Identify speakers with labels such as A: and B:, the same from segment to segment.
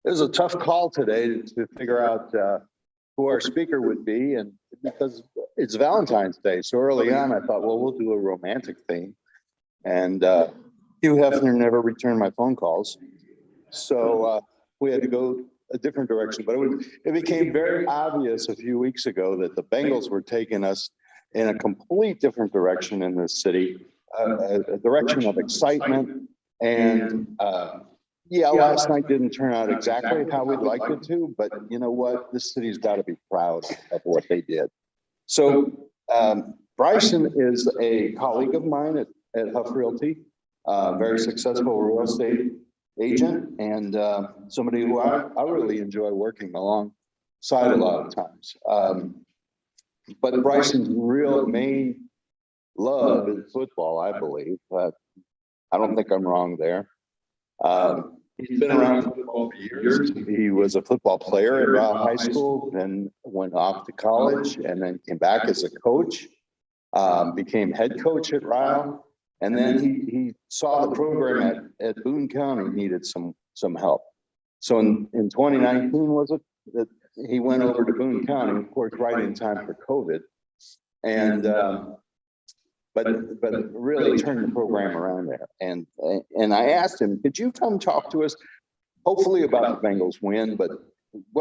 A: It was a tough call today to figure out who our speaker would be, and because it's Valentine's Day, so early on I thought, well, we'll do a romantic theme. And Hugh Hefner never returned my phone calls, so we had to go a different direction. But it became very obvious a few weeks ago that the Bengals were taking us in a complete different direction in this city, a direction of excitement. And yeah, last night didn't turn out exactly how we'd like it to, but you know what? This city's got to be proud of what they did. So Bryson is a colleague of mine at Huff Realty, very successful real estate agent, and somebody who I really enjoy working alongside a lot of times. But Bryson's real main love is football, I believe. I don't think I'm wrong there. He's been around football for years. He was a football player at Ryle High School, then went off to college, and then came back as a coach, became head coach at Ryle, and then he saw the program at Boone County needed some help. So in 2019 was it that he went over to Boone County, of course, right in time for COVID, and but really turned the program around there. And I asked him, could you come talk to us, hopefully about the Bengals win, but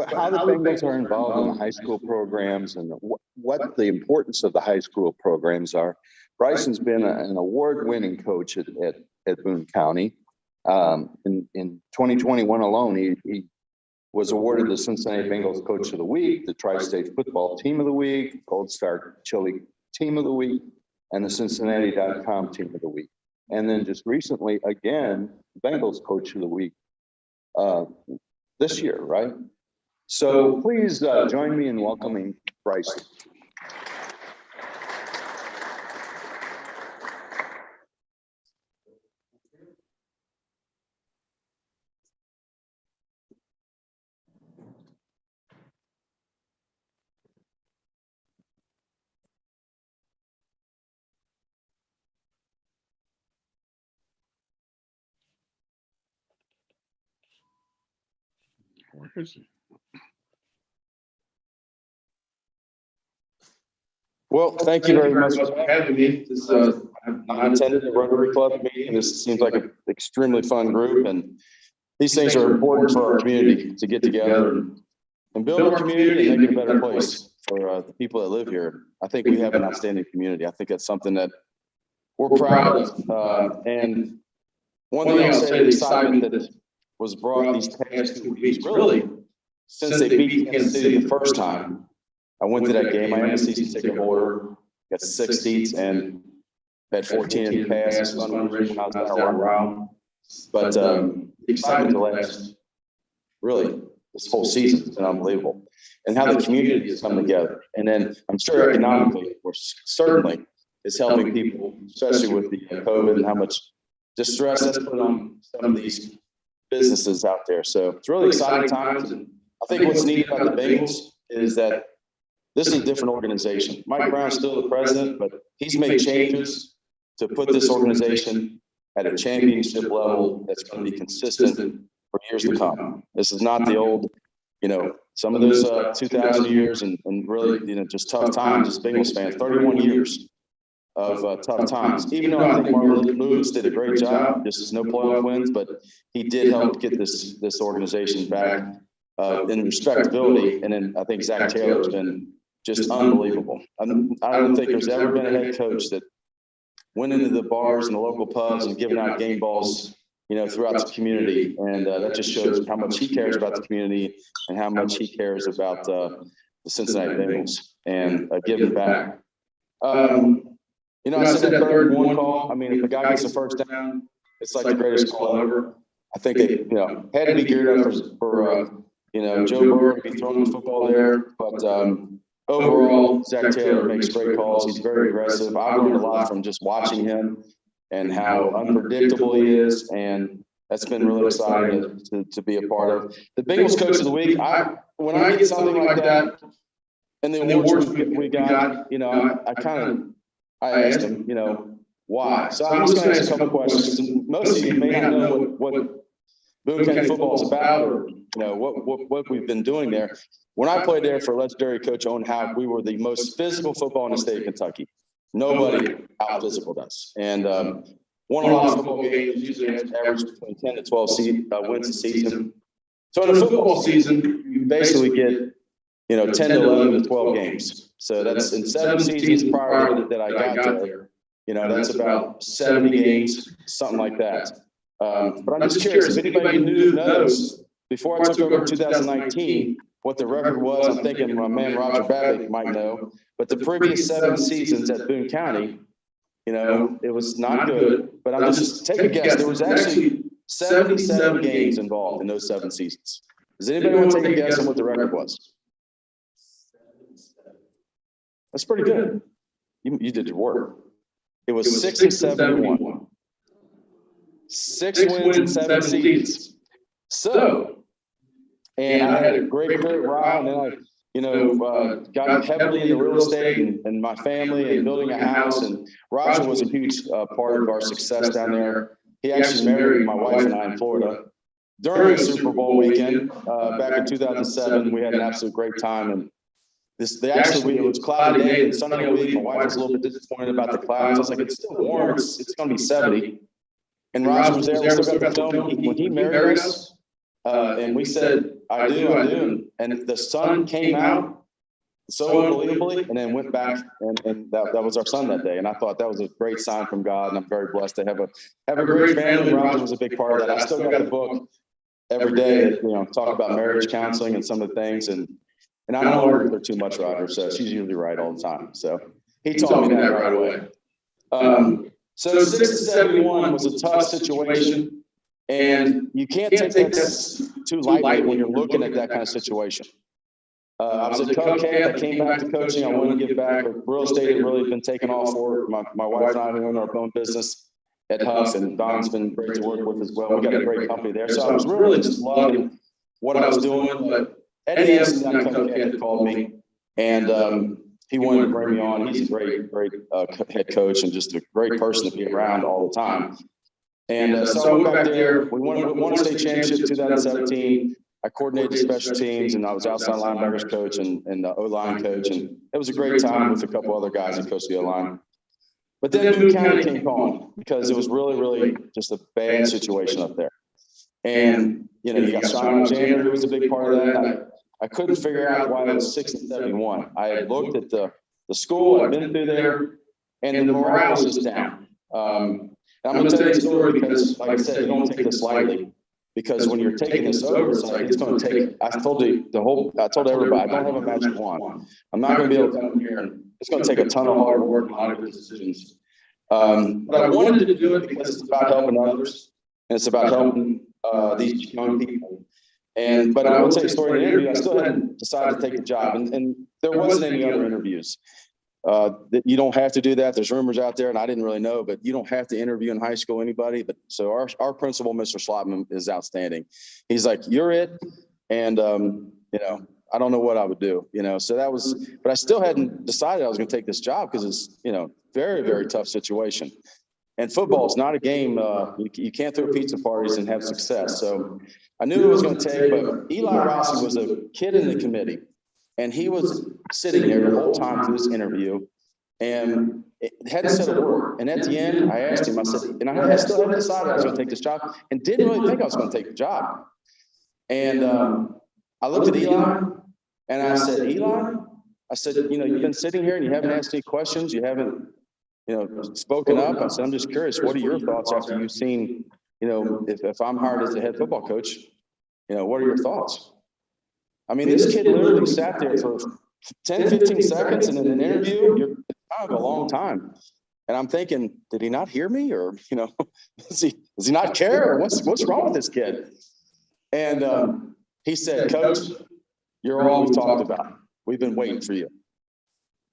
A: how the Bengals are involved in the high school programs and what the importance of the high school programs are. Bryson's been an award-winning coach at Boone County. In 2021 alone, he was awarded the Cincinnati Bengals Coach of the Week, the Tri-State Football Team of the Week, Gold Star Chili Team of the Week, and the Cincinnati.com Team of the Week. And then just recently, again, Bengals Coach of the Week this year, right? So please join me in welcoming Bryson.
B: Well, thank you very much for having me. I attended the Rotary Club meeting. This seems like an extremely fun group, and these things are important for our community to get together and build our community and make it a better place for the people that live here. I think we have an outstanding community. I think that's something that we're proud of. And one thing I'll say, the excitement that was brought these past 2 weeks, really, since they beat Kansas City the first time. I went to that game. I am a season ticket holder, got 6 seats, and had 14 passes, fundraising. I was there around. But the excitement to last, really, this whole season has been unbelievable. And how the community has come together. And then I'm sure economically, or certainly, it's helping people, especially with the COVID and how much distress that's put on some of these businesses out there. So it's really exciting times. And I think what's neat about the Bengals is that this is a different organization. Mike Brown's still the president, but he's made changes to put this organization at a championship level that's going to be consistent for years to come. This is not the old, some of those 2,000 years and really, just tough times as Bengals fans, 31 years of tough times. Even though I think Marvin Lewis did a great job, just no playoff wins, but he did help get this organization back in respectability. And then I think Zach Taylor's been just unbelievable. I don't think there's ever been a head coach that went into the bars and the local pubs and giving out game balls, throughout the community. And that just shows how much he cares about the community and how much he cares about the Cincinnati Bengals and giving back. I said that 3rd and 1 call. I mean, if a guy gets a first down, it's like the greatest call ever. I think it, had to be geared up for Joe Burrow to be throwing the football there. But overall, Zach Taylor makes great calls. He's very aggressive. I've learned a lot from just watching him and how unpredictable he is. And that's been really exciting to be a part of. The Bengals Coach of the Week, when I get something like that, and the awards we got, I asked him, why? So I'm just going to ask a couple questions. And most of you may not know what Boone County football is about or what we've been doing there. When I played there for legendary coach Owen Houck, we were the most physical football in the state of Kentucky. Nobody out physical us. And won a lot of football games, usually average between 10 to 12 wins a season. So in a football season, you basically get, 10 to 11 to 12 games. So that's in 7 seasons prior that I got there. That's about 70 games, something like that. But I'm just curious, if anybody knows, before I took over in 2019, what the record was, I'm thinking my man Roger Babick might know. But the previous 7 seasons at Boone County, it was not good. But I'm just take a guess. There was actually 77 games involved in those 7 seasons. Does anybody want to take a guess on what the record was? That's pretty good. You did your work. It was 6-71. 6 wins in 7 seasons. So, and I had a great career at Rye, and then I got heavily into real estate and my family and building a house. And Roger was a huge part of our success down there. He actually married my wife and I in Florida during the Super Bowl weekend back in 2007. We had an absolute great time. And it was cloudy day and Sunday week. My wife was a little bit disappointed about the clouds. I was like, it's still warm. It's going to be 70. And Roger was there. We still got the film. When he married us, and we said, I do. And the sun came out so unbelievably and then went back. And that was our son that day. And I thought that was a great sign from God. And I'm very blessed to have a great family. Roger was a big part of that. I still got the book every day that, talk about marriage counseling and some of the things. And I don't argue with her too much, Roger. So she's usually right all the time. So he taught me that right away. So 6-71 was a tough situation. And you can't take that too lightly when you're looking at that kind of situation. I was at Cupcake. I came back to coaching. I wanted to give back. But real estate had really been taken off for my wife and I own our own business at Huff, and Don's been great to work with as well. We got a great company there. So I was really just loving what I was doing. But Eddie Emerson down at Cupcake had called me, and he wanted to bring me on. He's a great head coach and just a great person to be around all the time. And so I went back there. We won a state championship in 2017. I coordinated special teams, and I was outside linebackers coach and the O-line coach. And it was a great time with a couple other guys that coached the O-line. But then Boone County came calling because it was really, really just a bad situation up there. And, you got Sean Alexander, who was a big part of that. I couldn't figure out why it was 6-71. I had looked at the school, I'd been through there, and the morale was just down. I'm going to tell you a story because, like I said, you don't take this lightly. Because when you're taking this over, it's going to take. I told everybody, I don't have a magic wand. I'm not going to be able to come here, and it's going to take a ton of hard work and a lot of good decisions. But I wanted to do it because it's about helping others, and it's about helping these young people. But I will tell you a story in the interview. I still hadn't decided to take the job, and there wasn't any other interviews. That you don't have to do that. There's rumors out there, and I didn't really know, but you don't have to interview in high school anybody. But so our principal, Mr. Slotman, is outstanding. He's like, you're it, and I don't know what I would do, So that was, but I still hadn't decided I was going to take this job because it's very, very tough situation. And football is not a game. You can't throw pizza parties and have success. So I knew it was going to take, but Eli Rossi was a kid in the committee. And he was sitting there the whole time through this interview and hadn't said a word. And at the end, I asked him, I said, and I still hadn't decided I was going to take this job and didn't really think I was going to take the job. And I looked at Eli and I said, Eli, I said, you've been sitting here and you haven't asked any questions. You haven't, spoken up. I said, I'm just curious, what are your thoughts after you've seen, if I'm hired as the head football coach, what are your thoughts? I mean, this kid literally sat there for 10, 15 seconds, and in an interview, you're kind of a long time. And I'm thinking, did he not hear me, or does he not care, or what's wrong with this kid? And he said, Coach, you're all we've talked about. We've been waiting for you.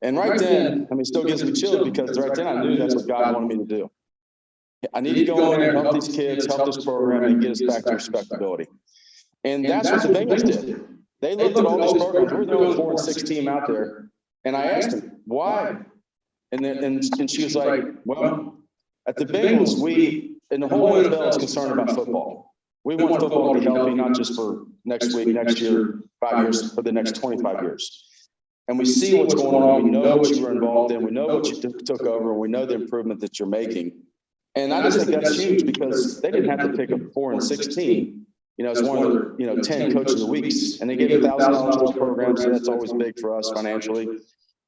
B: And right then, it still gives me chills because right then I knew that's what God wanted me to do. I need to go in there and help these kids, help this program, and get us back to respectability. And that's what the Bengals did. They looked at all these programs. We're the only 4-6 team out there. And I asked them, why? And she was like, well, at the Bengals, and the whole NFL is concerned about football. We want football to be healthy, not just for next week, next year, 5 years, for the next 25 years. And we see what's going on. We know what you were involved in. We know what you took over, and we know the improvement that you're making. And I just think that's huge because they didn't have to pick a 4 and 16. It's one of their, 10 coach of the weeks, and they gave $1,000 to our program, so that's always big for us financially.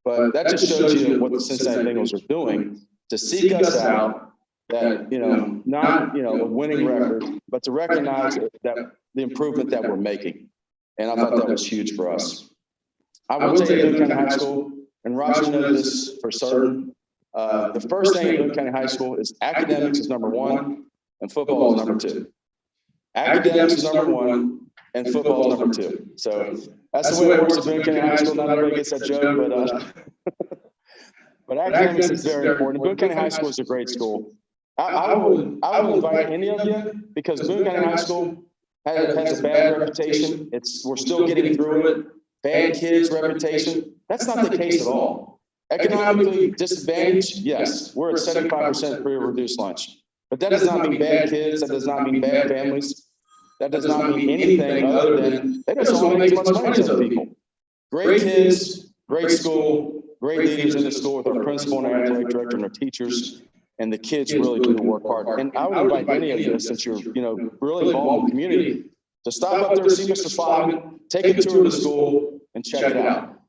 B: But that just shows you what the Cincinnati Bengals are doing to seek us out. That not a winning record, but to recognize that the improvement that we're making. And I thought that was huge for us. I will tell you, Boone County High School, and Roger knows this for certain. The first thing at Boone County High School is academics is number 1, and football is number 2. Academics is number 1, and football is number 2. So that's the way it works at Boone County High School. Not everybody gets that joke, but academics is very important. Boone County High School is a great school. I would invite any of you, because Boone County High School has a bad reputation. We're still getting through it. Bad kids reputation. That's not the case at all. Economically disadvantaged, yes. We're at 75% free or reduced lunch. But that does not mean bad kids. That does not mean bad families. That does not mean anything other than they just don't make as much money as other people. Great kids, great school, great leaders in the school with our principal and our athletic director and our teachers. And the kids really do work hard. And I would invite any of you, since you're, really involved in the community, to stop up there, see Mr. Slottman, take a tour of the school, and check it out.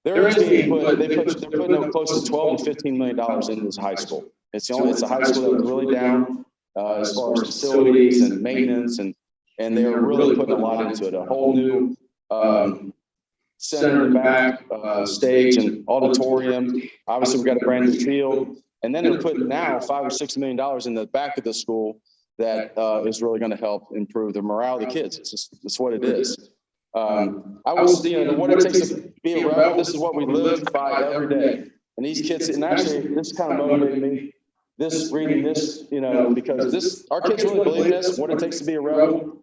B: They're putting close to $12 to $15 million into this high school. It's a high school that was really down as far as facilities and maintenance, and they're really putting a lot into it. A whole new center in the back, stage and auditorium. Obviously, we've got a brand new field. And then they're putting now $5 or $6 million in the back of the school that is really going to help improve the morale of the kids. It's what it is. I was, what it takes to be a rebel. This is what we live by every day. And these kids, and actually, this kind of motivated me. Reading this, because our kids really believe in this. What it takes to be a rebel.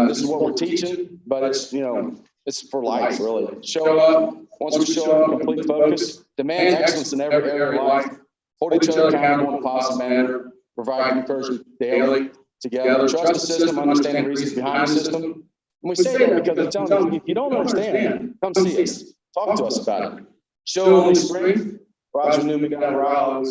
B: This is what we're teaching, but it's for life, really. Show up. Once we show up, complete focus. Demand excellence in every area of life. Hold each other accountable in a positive manner, provide encouragement daily together, trust the system, understand the reasons behind the system. And we say that because we're telling you, if you don't understand, come see us, talk to us about it. Show only strength. Roger knew me got around.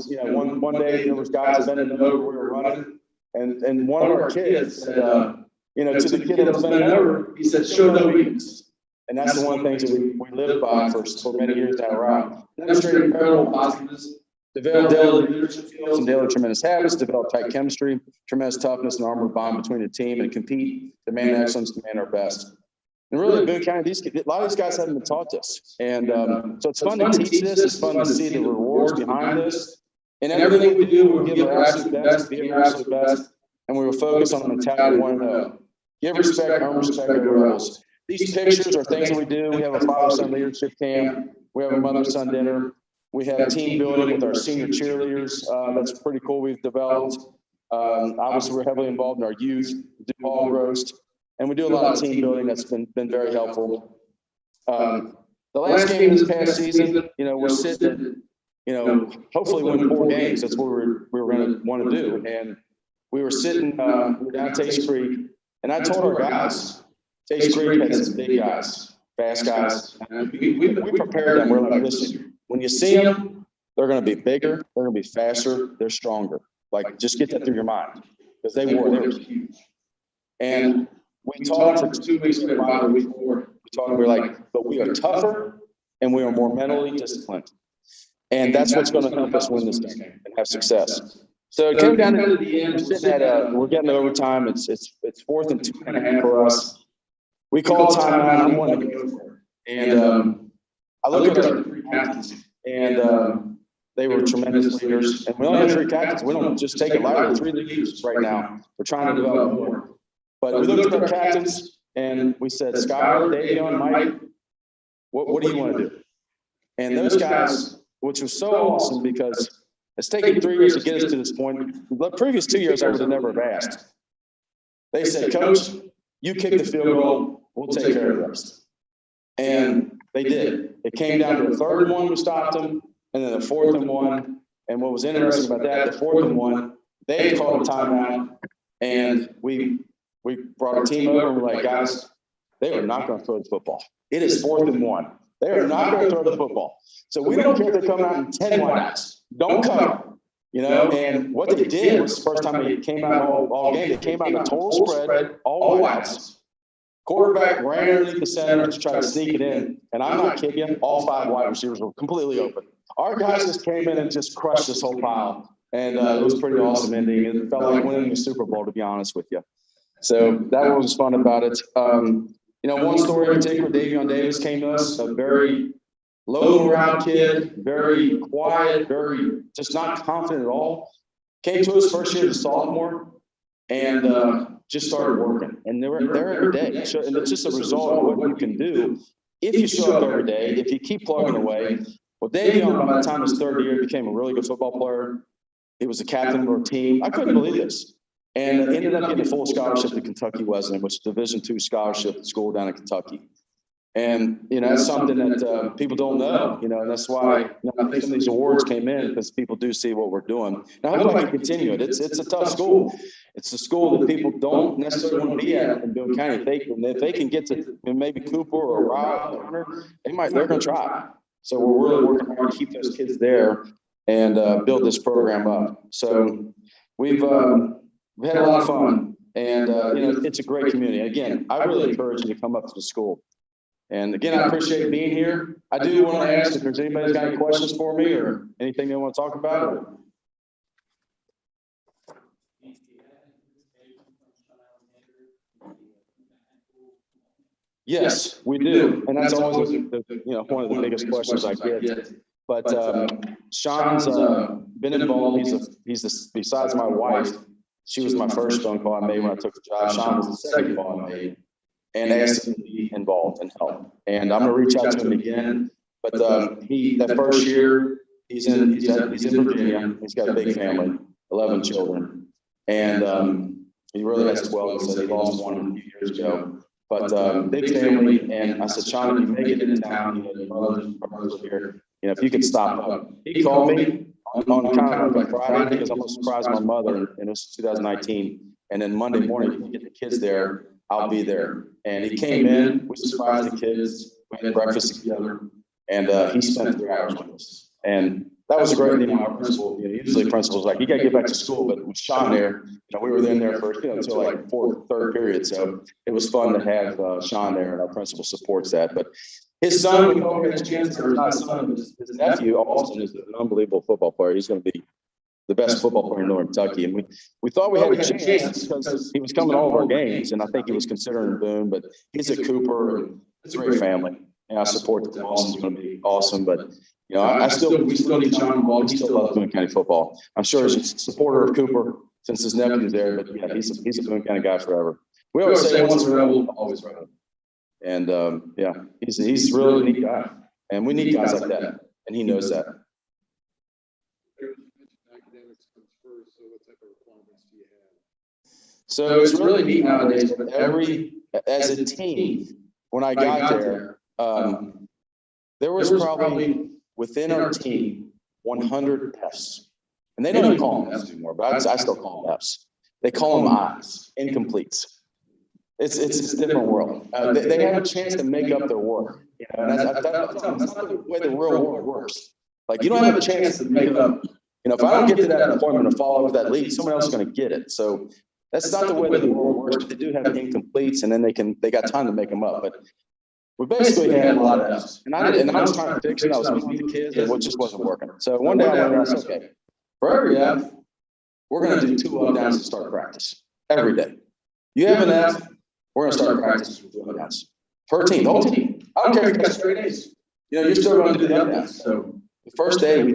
B: One day there was guys bending over, we were running, and one of our kids said, to the kid that was bending over, he said, show no weakness. And that's the one thing that we lived by for many years down around. Demonstrating incredible positiveness. Develop daily leadership skills and daily tremendous habits, develop tight chemistry, tremendous toughness and armor bond between the team, and compete, demand excellence, demand our best. And really, Boone County, a lot of these guys haven't been taught this. And so it's fun to teach this. It's fun to see the rewards behind this. And everything we do, we give our absolute best, be our absolute best, and we will focus on the mentality of one another. Give respect, earn respect over others. These pictures are things that we do. We have a father-son leadership camp. We have a mother-son dinner. We have team building with our senior cheerleaders. That's pretty cool. We've developed. Obviously, we're heavily involved in our youth. We do hog roast, and we do a lot of team building. That's been very helpful. The last game this past season, we're sitting, hopefully win 4 games. That's what we were going to want to do. And we were sitting, we were down at Taste Creek, and I told our guys, Taste Creek had some big guys, fast guys. And we prepared them. We're like, listen. When you see them, they're going to be bigger, they're going to be faster, they're stronger. Like, just get that through your mind, because they were huge. And we talked for 2 weeks, we had 5 weeks before. We were like, but we are tougher and we are more mentally disciplined. And that's what's going to help us win this game and have success. So it came down to the end. We're getting to overtime. It's 4th and 2.5 for us. We call timeout. I'm wanting to go for it. And I look at our 3 captains, and they were tremendous leaders. And we only have 3 captains. We don't just take it lightly. 3 leaders right now. We're trying to develop more. But we looked at our captains, and we said, Skylar, Davion, Mike, what do you want to do? And those guys, which was so awesome, because it's taken 3 years to get us to this point. The previous 2 years, I would have never have asked. They said, Coach, you kick the field goal, we'll take care of the rest. And they did. It came down to a 3rd and 1, we stopped them, and then a 4th and 1. And what was interesting about that, the 4th and 1, they called a timeout, and we brought our team over, and we're like, guys, they are not going to throw the football. It is 4th and 1. They are not going to throw the football. So we don't care if they come out in 10 wideouts. Don't cover. And what they did was the first time they came out all game, they came out in a total spread, all wideouts. Quarterback ran underneath the center to try to sneak it in. And I'm not kidding, all 5 wide receivers were completely open. Our guys just came in and just crushed this whole pile. And it was pretty awesome ending. It felt like winning the Super Bowl, to be honest with you. So that was fun about it. One story in particular, Davion Davis came to us, a very low morale kid, very quiet, very just not confident at all. Came to us first year as a sophomore and just started working. And they're every day. So, and it's just a result of what you can do if you show up every day, if you keep plugging away. Well, Davion, by the time his 3rd year, became a really good football player. He was the captain of our team. I couldn't believe this. And ended up getting a full scholarship to Kentucky Wesleyan, which is a Division II scholarship school down in Kentucky. And, that's something that people don't know, and that's why I think some of these awards came in because people do see what we're doing. And I hope I can continue it. It's a tough school. It's a school that people don't necessarily want to be at in Boone County. If they can get to maybe Cooper or Rob or Hunter, they're going to try. So we're really working hard to keep those kids there and build this program up. So we've had a lot of fun, and it's a great community. Again, I really encourage you to come up to the school. And again, I appreciate being here. I do want to ask if there's anybody's got any questions for me or anything they want to talk about. Yes, we do, and that's always one of the biggest questions I get. But Sean's been involved. Besides my wife, she was my first phone call I made when I took the job. Sean was the second call I made, and asked him to be involved and help. And I'm going to reach out to him again. But that first year, he's in Virginia. He's got a big family, 11 children, and he really has 12. He said he lost one a few years ago. But big family, and I said, Sean, if you make it into town, your brothers here, if you could stop up. He called me on kind of like Friday because I'm going to surprise my mother, and it was 2019. And then Monday morning, if you get the kids there, I'll be there. And he came in, we surprised the kids, we had breakfast together, and he spent 3 hours with us. And that was a great thing. Our principal, usually principal's like, you got to get back to school, but with Sean there, we were in there for until like third period. So it was fun to have Sean there, and our principal supports that. But his son, we hope he has a chance, or not son, his nephew, Austin, is an unbelievable football player. He's going to be the best football player in Northern Kentucky. And we thought we had a chance because he was coming to all of our games, and I think he was considering Boone, but he's at Cooper, and it's a great family. And I support that Austin's going to be awesome, but we still need Sean involved. He still loves Boone County football. I'm sure he's a supporter of Cooper since his nephew's there, but yeah, he's a Boone County guy forever. We always say once a rebel, always rebel. And yeah, he's a really neat guy, and we need guys like that, and he knows that. So it's really neat nowadays. But as a team, when I got there, there was probably within our team 100 Fs, and they don't even call them Fs anymore, but I still call them Fs. They call them Is, incompletes. It's a different world. They have a chance to make up their work. And that's not the way the real world works. Like, you don't have a chance to make up. If I don't get to that appointment or follow up with that lead, someone else is going to get it. So that's not the way the world works. But they do have incompletes, and then they got time to make them up. But we basically had a lot of Fs, and I was trying to fix it. I was meeting the kids, and it just wasn't working. So one day I went and I said, okay, for every F, we're going to do 2 up downs to start practice every day. You have an F, we're going to start practice with 2 up downs per team, the whole team. I don't care if you got straight A's. You're still going to do the up downs. So the first day we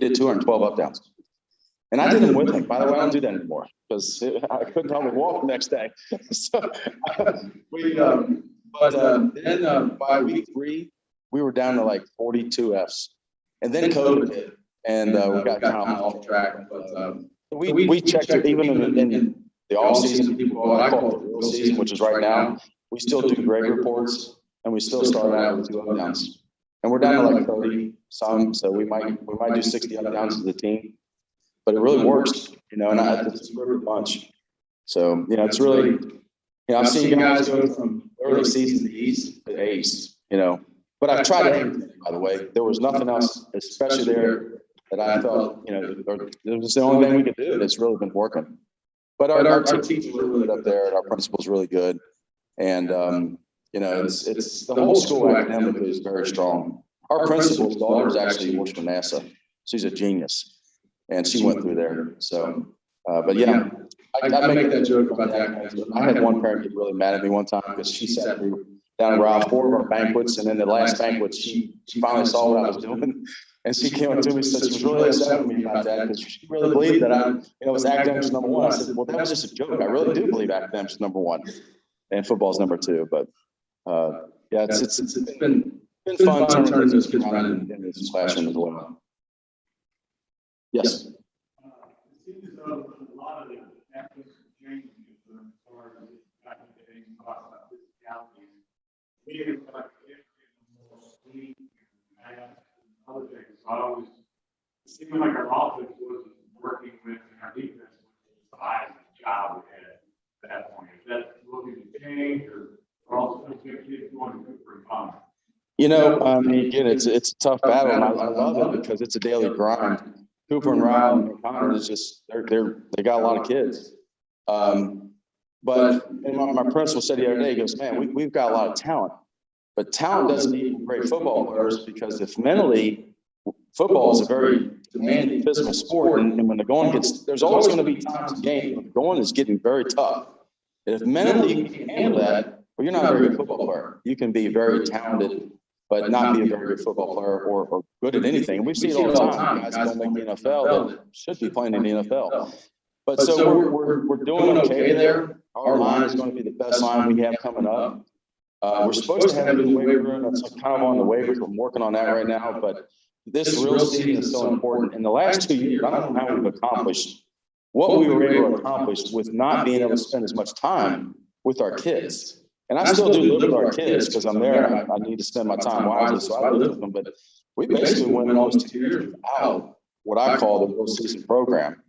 B: did 212 up downs, and I did them with him. By the way, I don't do that anymore because I couldn't hardly walk the next day. So then by week 3, we were down to like 42 Fs, and then COVID hit, and we got kind of off track. But we checked it even in the off season. I call it the real season, which is right now. We still do grade reports, and we still start out with 2 up downs, and we're down to like 30 some. So we might do 60 up downs as a team, but it really works, and it's a perfect bunch. So it's really. You know, I've seen guys go from early season E's to ace, you know, but I've tried everything, by the way. There was nothing else, especially there, that I felt, you know, it was the only thing we could do. It's really been working. But our teachers are really good up there, and our principal's really good. And, you know, it's the whole school academically is very strong. Our principal's daughter is actually works for NASA. She's a genius, and she went through there. So, but yeah, I make that joke about that. I had one parent get really mad at me one time because she sat through down around 4 of our banquets, and then the last banquet, she finally saw what I was doing, and she came up to me and said she was really upset with me about that because she really believed that I, you know, was academics #1. I said, well, that was just a joke. I really do believe academics #1, and football's #2. But yeah, it's been fun turning those kids around in this classroom as well. Yes.
C: It seems as though a lot of the aspects are changing as far as back in the day, talk about physicality. We have like more sleep and other things. So I always it seemed like our offense wasn't working with our defense was the highest job we had at that point. Is that looking to change or also kids going to Cooper and Connor?
B: You know, I mean, again, it's a tough battle, and I love it because it's a daily grind. Cooper and Ryan and Connor is just they got a lot of kids. But my principal said the other day, he goes, man, we've got a lot of talent, but talent doesn't equal great football players, because if mentally, football is a very demanding physical sport, and when the going gets, there's always going to be times in game when the going is getting very tough. And if mentally you can handle that, well, you're not a very good football player. You can be very talented, but not be a very good football player or good at anything. We've seen it all the time. Guys don't make the NFL that should be playing in the NFL. But so we're doing okay there. Our line is going to be the best line we have coming up. We're supposed to have a new waiver room. That's kind of on the waivers. We're working on that right now. But this real season is so important. In the last 2 years, I don't know how we've accomplished what we were able to accomplish with not being able to spend as much time with our kids. And I still do live with our kids because I'm there and I need to spend my time wisely. So I live with them. But we basically went almost 2 years without what I call the real season program.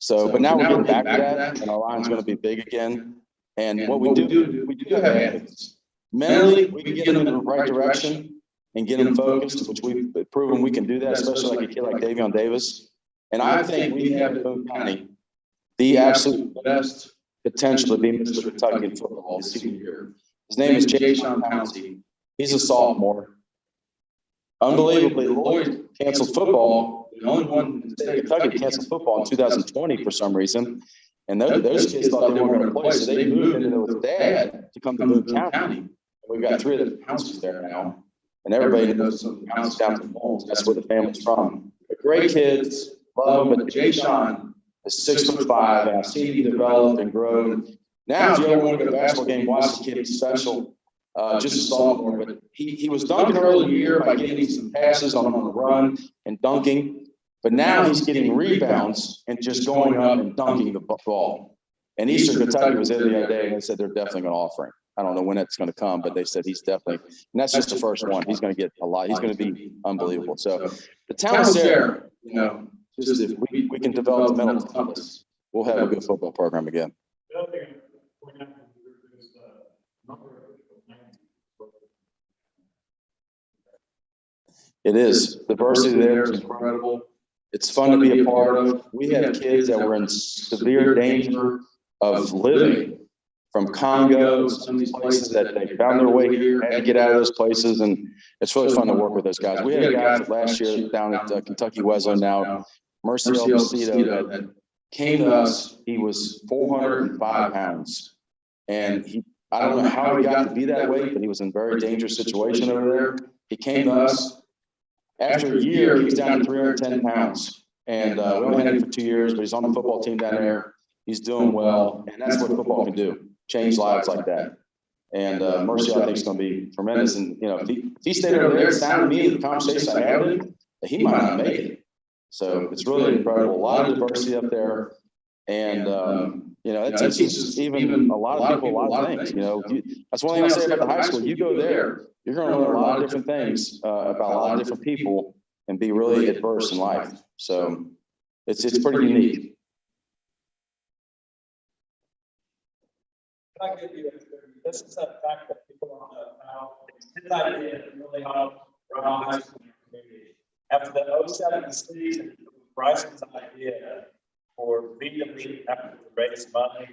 B: So, but now we're getting back to that, and our line's going to be big again. And what we do have athletes. Mentally, we can get them in the right direction and get them focused, which we've proven we can do that, especially like a kid like Davion Davis. And I think we have in Boone County the absolute best potential to be Mr. Kentucky in football this year. His name is Jay Sean Pouncey. He's a sophomore. Unbelievably, Lloyd canceled football. The only one in the state of Kentucky canceled football in 2020 for some reason. And those kids thought they weren't going to play, so they moved into there with dad to come to Boone County. We've got 3 of the Pouncys there now. And everybody knows some Pouncys down to Volland. That's where the family's from. They're great kids, love them, but Jay Sean is 6'5", and I've seen him develop and grow. Now, if you ever want to go to a basketball game, watch the kid. He's special, just a sophomore. But he was dunking early in the year by getting some passes on the run and dunking. But now he's getting rebounds and just going up and dunking the ball. And Eastern Kentucky was there the other day, and they said they're definitely going to offer him. I don't know when it's going to come, but they said he's definitely, and that's just the first one. He's going to get a lot. He's going to be unbelievable. So the talent's there, you know, just if we can develop the mental toughness, we'll have a good football program again.
C: The other thing I point out is the number of
B: It is. Diversity there is incredible. It's fun to be a part of. We have kids that were in severe danger of living from Congo, some of these places that they found their way here, had to get out of those places, and it's really fun to work with those guys. We had a guy last year down at Kentucky Wesleyan now, Mercy Albacito, that came to us. He was 405 pounds, and I don't know how he got to be that weight, but he was in a very dangerous situation over there. He came to us. After a year, he was down to 310 pounds, and we only had him for 2 years, but he's on the football team down there. He's doing well, and that's what football can do, change lives like that. And Mercy, I think, is going to be tremendous. And, you know, if he stayed over there, it sounded to me, the conversation I had with him, that he might not make it. So it's really incredible. A lot of diversity up there. And, you know, it teaches even a lot of people a lot of things. You know, that's one thing I say about the high school. You go there, you're going to learn a lot of different things about a lot of different people and be really adverse in life. So it's pretty unique.
D: I give you, this is a fact that people don't know how, his idea really helped around high school community. After the 07 season, Bryson's idea for VW after to raise money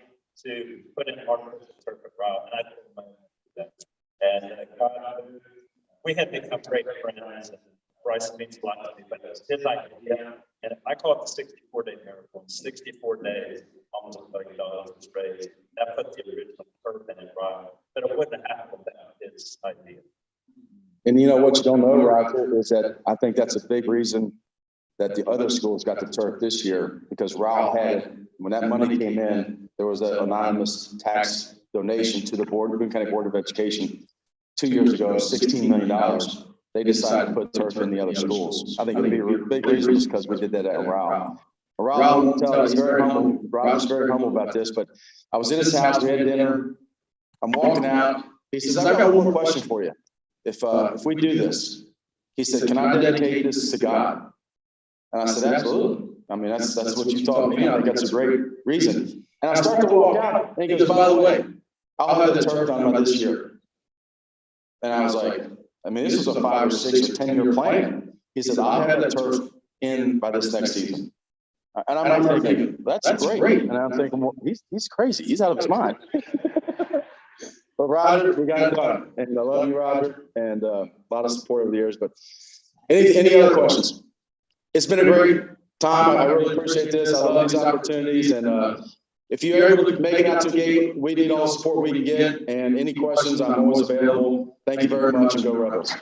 D: to put in artificial turf at Route, and I told him I would do that. And God, we had become great friends, and Bryson means a lot to me, but it was his idea, and I call it the 64-day miracle. 64 days, almost $1 million was raised. That put the original turf in it, Route, but it wouldn't have happened without his idea.
B: And you know what you don't know, Roger, is that I think that's a big reason that the other schools got the turf this year, because Rowell had, when that money came in, there was an anonymous tax donation to the Boone County Board of Education 2 years ago, $16 million. They decided to put turf in the other schools. I think it'd be a big reason just because we did that at Rowell. Rowell won't tell, he's very humble. Roger's very humble about this, but I was in his house, we had dinner. I'm walking out. He says, "I got one more question for you. If we do this," he said, "can I dedicate this to God?" And I said, "Absolutely. I mean, that's what you taught me. I think that's a great reason." And I start to walk out, and he goes, "By the way, I'll have the turf done by this year." And I was like, I mean, this was a 5 or 6 or 10 year plan. He said, "I'll have that turf in by this next season." And I'm thinking, that's great. And I'm thinking, well, he's crazy. He's out of his mind. But Roger, we got it done. And I love you, Roger, and a lot of support over the years. But any other questions? It's been a great time. I really appreciate this. I love these opportunities. And if you're able to make it out to a game, we need all the support we can get. And any questions, I'm always available. Thank you very much, and go Rebels.